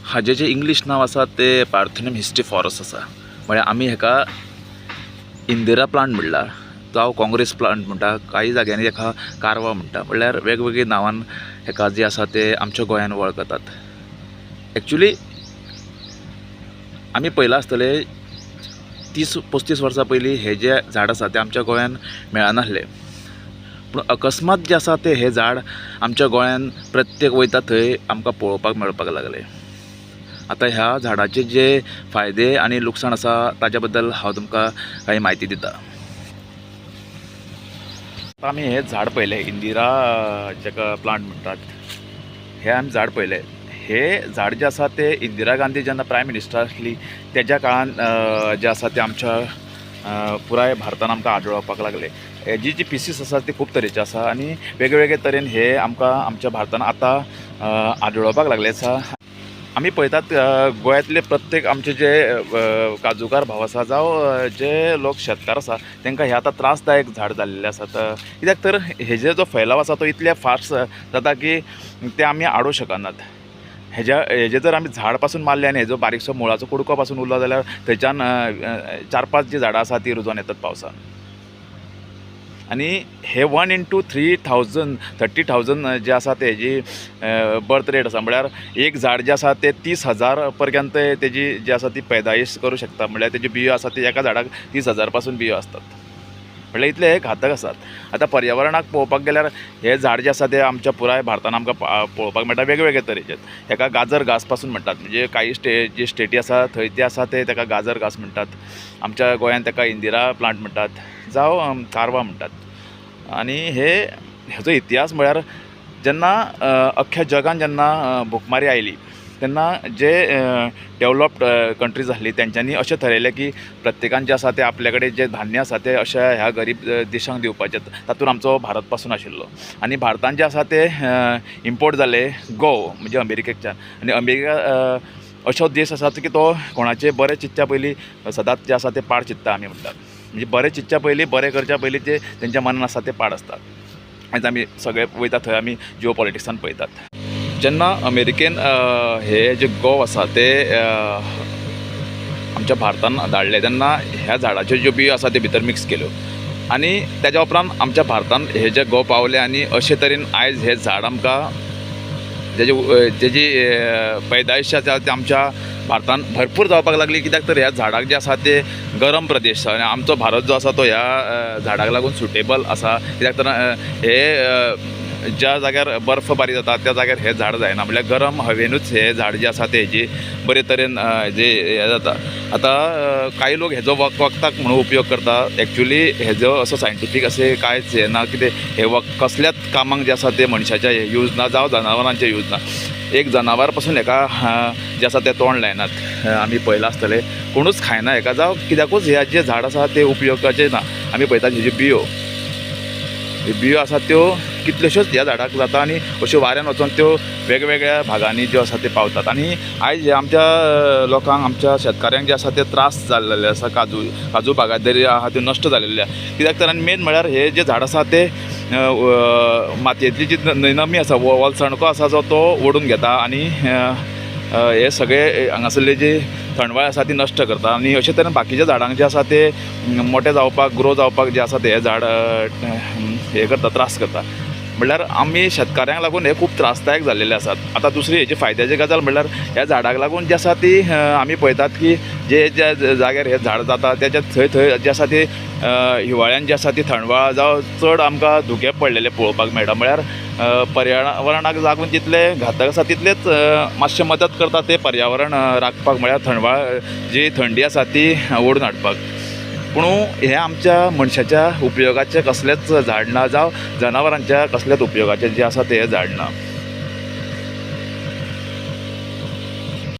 हाजें जें इंग्लीश नांव आसा तें पार्थेनियम हिस्टिफॉरस आसा. म्हळ्यार आमी हेका इंदिरा प्लांट म्हणला, जावं काँग्रेस प्लांट म्हणटा, काही जाग्यांनी हेका कारवा म्हणटा. म्हळ्यार वेगवेगळी नांवान हेका जे आसा ते आमच्या गोंयान वळखतात. एक्चुली आमी पळयलां आसतले 30-35 वर्सां पयलीं हे जे झाड आसा ते आमच्या गोंयान मेळनासले. पूण अकस्मात जे आसा ते हे झाड आमच्या गोंयान प्रत्येक वयता थंय आमकां पळोवपाक मेळपाक लागले. आतां ह्या झाडाचे जे फायदे आनी लुकसाण आसा ताज्या बद्दल हांव तुमकां काही म्हायती दिता. आमी हे झाड पळयलें, इंदिरा जेका प्लांट म्हणटात, हे आमी झाड पळयलें. हे झाड जे आसा ते इंदिरा गांधी जेन्ना प्रायम मिनिस्टर आसली तेज्या काळान जे आसा ते आमच्या पुराय भारतान आमकां आढळपाक लागले. हेजी जी पीसीस आसा ती खूब तरेची आसा आनी वेगवेगळे तरेन हे आमकां आमच्या भारतान आतां आढळपाक लागले आसा. आमी पळयतात गोंयांतले प्रत्येक आमचे जे काजूकार भाव आसा जावं जे लोक शेतकार आसा तांकां हे आतां त्रासदायक झाड जाल्लेले आसात. कित्याक तर हेजे जो फैलाव आसा तो इतले फास्ट जाता की ते आमी आडोवंक शकनात. हेजे जर आमी झाड पासून मारले आनी हेजो बारीकसो मुळाचो कुडको पासून उरलो जाल्यार थंयच्यान 4-5 जी झाडां आसा ती रुजोन येतात पावसान. आनी हे 1 into 30,000 जे आसा ते हेजी बर्थ रेट आसा. म्हळ्यार एक झाड जे आसा ते 30,000 पर्यंत तेजी जी आसा ती पैदाईश करूं शकता. म्हळ्यार तेजी बियो आसा ती एका झाडाक 30,000 पासून बियो असतात. म्हळ्यार इतले हे घातक आसात. आतां पर्यावरणाक पळोवपाक गेल्यार हे झाड जे आसा ते आमच्या पुराय भारतान आमकां पळोवपाक मेळटा वेगवेगळे तरेचे. हेका गाजर घास पासून म्हणटात. म्हणजे काही जी स्टेटी आसा थंय ते आसा ते ताका गाजर घास म्हणटात. आमच्या गोंयांत ताका इंदिरा प्लांट म्हणटात जावं कारवा म्हणटात. आनी हेजो इतिहास म्हळ्यार जेन्ना अख्ख्या जगान जेन्ना भुकमारी आयली तेन्ना जे डेवलप्ड कंट्रीज आसली तेंच्यांनी अशें ठरयलें की प्रत्येकान जें आसा तें आपल्या कडेन जें धान्य आसा तें अशा ह्या गरीब देशांक दिवपाचें. तातूंत आमचो भारत पासून आशिल्लो. आनी भारतान जें आसा तें इम्पोर्ट जालें गंव म्हणजे अमेरिकेच्यान. आनी अमेरिका अशो देश आसा की तो कोणाचें बरें चिंतच्या पयलीं सदांच जें आसा तें पाड चिंतता आमी म्हणटात. म्हणजे बरें चिंतच्या पयलीं बरें करच्या पयलीं ते तेंच्या मनान आसा तें पाड आसता. आयज आमी सगळे वयता थंय आमी जिओ पॉलिटिक्सान पळयतात. जेन्ना अमेरिकेन हे जे गंव आसा ते आमच्या भारतान धाडले तेन्ना ह्या झाडाच्यो ज्यो बियो आसा ते भितर मिक्स केल्यो आनी तेज्या उपरांत आमच्या भारतान हे जे गंव पावले आनी अशे तरेन आयज हे झाड आमकां तेजी पैदायश आसा ती आमच्या भारतान भरपूर जावपाक लागली. कित्याक तर ह्या झाडाक जे आसा ते गरम प्रदेश आनी आमचो भारत जो आसा तो ह्या झाडाक लागून सुटेबल आसा. कित्याक तर हे ज्या जाग्यार बर्फ बारी जाता त्या जाग्यार हे झाड जायना. म्हळ्यार गरम हवेनूच हे झाड जे आसा ते हेजी बरे तरेन जे हे जाता. आतां काही लोक हेजो वखदाक म्हणून उपयोग करता. एक्चुली हेजो असो सायंटिफीक अशें कांयच हे ना. कितें हे कसल्याच कामाक जे आसा ते मनशाचे यूज ना जावं जनावरांचे यूज ना. एक जनावर पासून हेका जे आसा ते तोंड लायनात. आमी पळयलां आसतलें कोणूच खायना हेका जावं कित्याकूच हे जे झाड आसा ते उपयोगाचे ना. आमी पळयतात हेज्यो बियो आसा त्यो कितल्योश्योच ह्या झाडाक जाता आनी अश्यो वाऱ्यान वचोन त्यो वेगवेगळ्या भागांनी ज्यो आसा ते पावतात. आनी आयज हे आमच्या लोकांक आमच्या शेतकाऱ्यांक जे आसा ते त्रास जाल्लेले आसा. काजू बागायतदारी आहा त्यो नश्ट जाल्लेले. कित्याक तर आनी मेन म्हळ्यार हे जे झाड आसा ते मातयेंतली जी नमी आसा वलसणको आसा जो तो ओडून घेता आनी हे सगळे हांगासरले जे थंडवाय आसा ती नश्ट करता. आनी अशे तरेन बाकीच्या झाडांक जे आसा ते मोठे जावपाक ग्रो जावपाक जे आसा ते हे झाड हे करता त्रास करता. म्हळ्यार आमी शेतकाऱ्यांक लागून हे खूब त्रासदायक जाल्लेले आसात. आतां दुसरी हेजी फायद्याची गजाल म्हळ्यार ह्या झाडाक लागून जी आसा ती आमी पळयतात की जे ज्या जाग्यार हे झाड जाता तेच्या थंय जे आसा ती हिवाळ्यान जी आसा ती थंडवाळ जावं चड आमकां धुके पडलेले पळोवपाक मेळटा. म्हळ्यार पर्यावरणाक लागून जितले घातक आसा तितलेच मातशें मदत करता ते पर्यावरण राखपाक. म्हळ्यार थंडवाळ जी थंडी आसा ती ओडून हाडपाक. पूण हे आमच्या मनशाच्या उपयोगाचे कसलेच झाड ना जावं जनावरांच्या कसलेच उपयोगाचे जे आसा ते झाड ना.